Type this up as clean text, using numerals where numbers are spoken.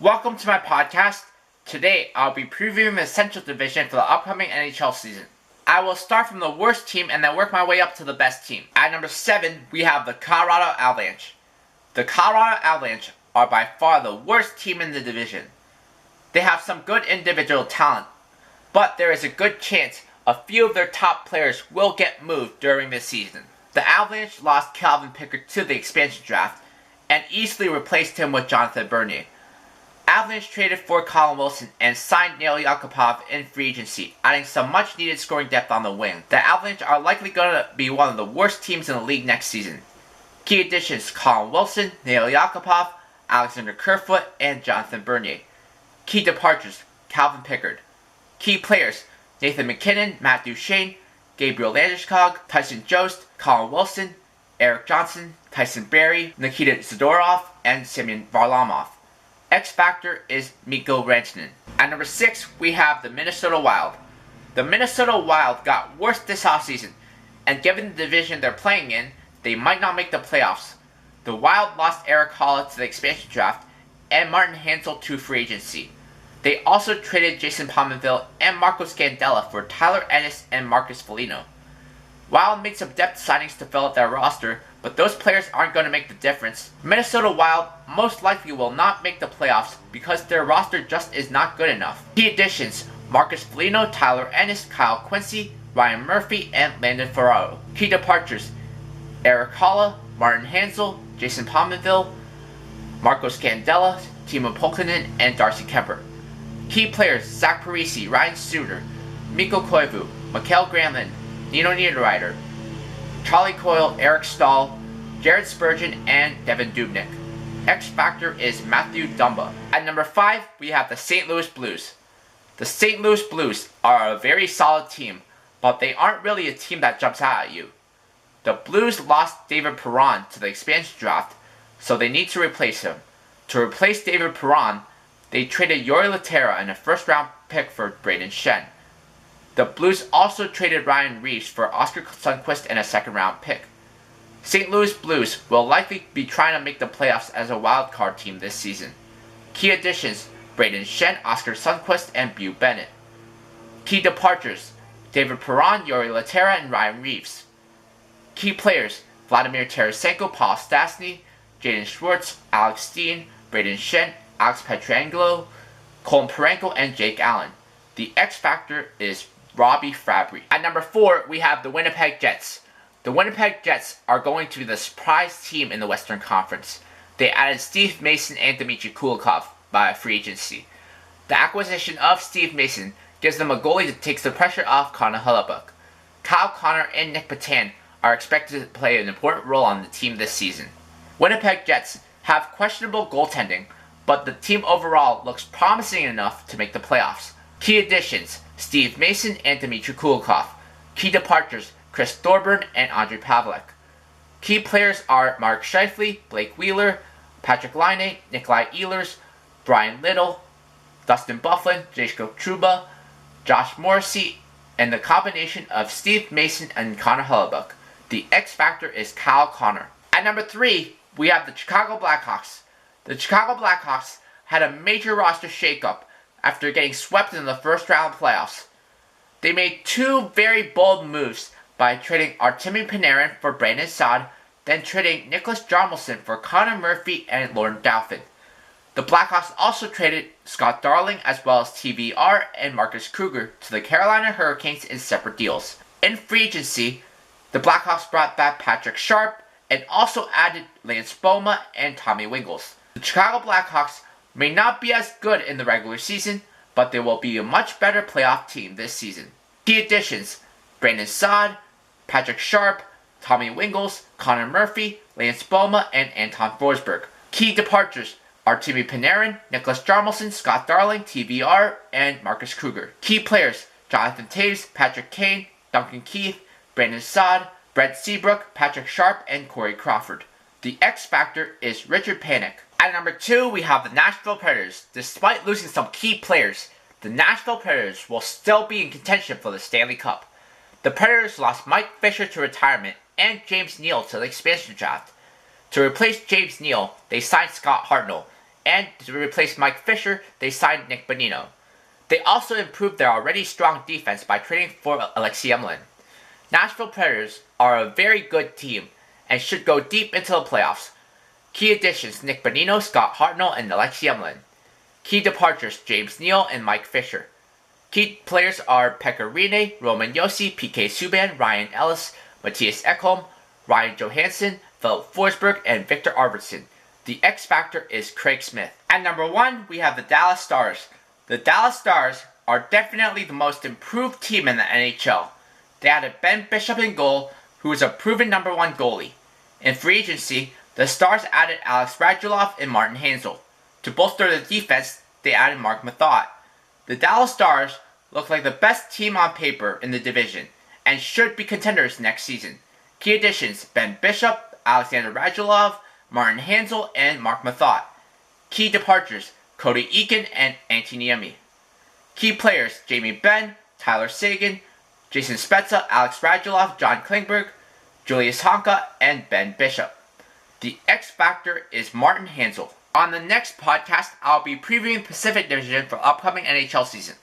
Welcome to my podcast. Today, I'll be previewing the Central Division for the upcoming NHL season. I will start from the worst team and then work my way up to the best team. At number 7, we have the Colorado Avalanche. The Colorado Avalanche are by far the worst team in the division. They have some good individual talent, but there is a good chance a few of their top players will get moved during this season. The Avalanche lost Calvin Pickard to the expansion draft and easily replaced him with Jonathan Bernier. Avalanche traded for Colin Wilson and signed Nail Yakupov in free agency, adding some much needed scoring depth on the wing. The Avalanche are likely going to be one of the worst teams in the league next season. Key additions: Colin Wilson, Nail Yakupov, Alexander Kerfoot, and Jonathan Bernier. Key departures: Calvin Pickard. Key players: Nathan MacKinnon, Matt Duchene, Gabriel Landeskog, Tyson Jost, Colin Wilson, Eric Johnson, Tyson Barrie, Nikita Zadorov, and Semyon Varlamov. X factor is Mikko Rantanen. At number 6, we have the Minnesota Wild. The Minnesota Wild got worse this offseason, and given the division they're playing in, they might not make the playoffs. The Wild lost Erik Haula to the expansion draft and Martin Hanzal to free agency. They also traded Jason Pominville and Marco Scandella for Tyler Ennis and Marcus Foligno. Wild made some depth signings to fill out their roster, but those players aren't going to make the difference. Minnesota Wild most likely will not make the playoffs because their roster just is not good enough. Key additions: Marcus Foligno, Tyler Ennis, Kyle Quincy, Ryan Murphy, and Landon Ferraro. Key departures: Erik Haula, Martin Hanzal, Jason Pominville, Marco Scandella, Timo Pulkkinen, and Darcy Kemper. Key players: Zach Parise, Ryan Suter, Mikko Koivu, Mikael Granlund, Nino Niederreiter, Charlie Coyle, Eric Stahl, Jared Spurgeon, and Devin Dubnyk. X factor is Matthew Dumba. At number 5, we have the St. Louis Blues. The St. Louis Blues are a very solid team, but they aren't really a team that jumps out at you. The Blues lost David Perron to the expansion draft, so they need to replace him. To replace David Perron, they traded Jori Lehtera and a first-round pick for Brayden Schenn. The Blues also traded Ryan Reeves for Oscar Sundqvist and a second-round pick. St. Louis Blues will likely be trying to make the playoffs as a wild-card team this season. Key additions: Brayden Schenn, Oscar Sundqvist, and Bew Bennett. Key departures: David Perron, Jori Lehtera, and Ryan Reeves. Key players: Vladimir Tarasenko, Paul Stastny, Jaden Schwartz, Alex Steen, Brayden Schenn, Alex Pietrangelo, Colin Parayko, and Jake Allen. The X factor is Robbie Fabry. At number 4, we have the Winnipeg Jets. The Winnipeg Jets are going to be the surprise team in the Western Conference. They added Steve Mason and Dmitry Kulikov by free agency. The acquisition of Steve Mason gives them a goalie that takes the pressure off Connor Hellebuyck. Kyle Connor and Nick Petan are expected to play an important role on the team this season. Winnipeg Jets have questionable goaltending, but the team overall looks promising enough to make the playoffs. Key additions: Steve Mason and Dmitry Kulikov. Key departures: Chris Thorburn and Andrei Pavlik. Key players are Mark Scheifele, Blake Wheeler, Patrick Laine, Nikolai Ehlers, Brian Little, Dustin Byfuglien, Jacob Trouba, Josh Morrissey, and the combination of Steve Mason and Connor Hellebuyck. The X factor is Kyle Connor. At number 3, we have the Chicago Blackhawks. The Chicago Blackhawks had a major roster shakeup after getting swept in the first round playoffs. They made 2 very bold moves by trading Artemi Panarin for Brandon Saad, then trading Nicholas Jarmelson for Connor Murphy and Lauren Dauphin. The Blackhawks also traded Scott Darling as well as TVR and Marcus Kruger to the Carolina Hurricanes in separate deals. In free agency, the Blackhawks brought back Patrick Sharp and also added Lance Boma and Tommy Wingels. The Chicago Blackhawks may not be as good in the regular season, but they will be a much better playoff team this season. Key additions: Brandon Saad, Patrick Sharp, Tommy Wingels, Connor Murphy, Lance Boma, and Anton Forsberg. Key departures: Artemi Panarin, Nicholas Jarmelson, Scott Darling, TVR, and Marcus Kruger. Key players: Jonathan Toews, Patrick Kane, Duncan Keith, Brandon Saad, Brett Seabrook, Patrick Sharp, and Corey Crawford. The X factor is Richard Panik. At number 2, we have the Nashville Predators. Despite losing some key players, the Nashville Predators will still be in contention for the Stanley Cup. The Predators lost Mike Fisher to retirement and James Neal to the expansion draft. To replace James Neal, they signed Scott Hartnell And to replace Mike Fisher, they signed Nick Bonino. They also improved their already strong defense by trading for Alexei Emelin. Nashville Predators are a very good team and should go deep into the playoffs. Key additions: Nick Bonino, Scott Hartnell, and Alexei Emelin. Key departures: James Neal and Mike Fisher. Key players are Pekka Rinne, Roman Josi, PK Subban, Ryan Ellis, Matthias Ekholm, Ryan Johansson, Philip Forsberg, and Victor Arvidsson. The X factor is Craig Smith. At number 1, we have the Dallas Stars. The Dallas Stars are definitely the most improved team in the NHL. They added Ben Bishop in goal, who is a proven number 1 goalie. In free agency, the Stars added Alex Radulov and Martin Hanzal. To bolster the defense, they added Mark Mathot. The Dallas Stars look like the best team on paper in the division and should be contenders next season. Key additions: Ben Bishop, Alexander Radulov, Martin Hanzal, and Mark Mathot. Key departures: Cody Eakin and Antti Niemi. Key players: Jamie Benn, Tyler Seguin, Jason Spezza, Alex Radulov, John Klingberg, Julius Honka, and Ben Bishop. The X factor is Martin Hanzal. On the next podcast, I'll be previewing Pacific Division for upcoming NHL season.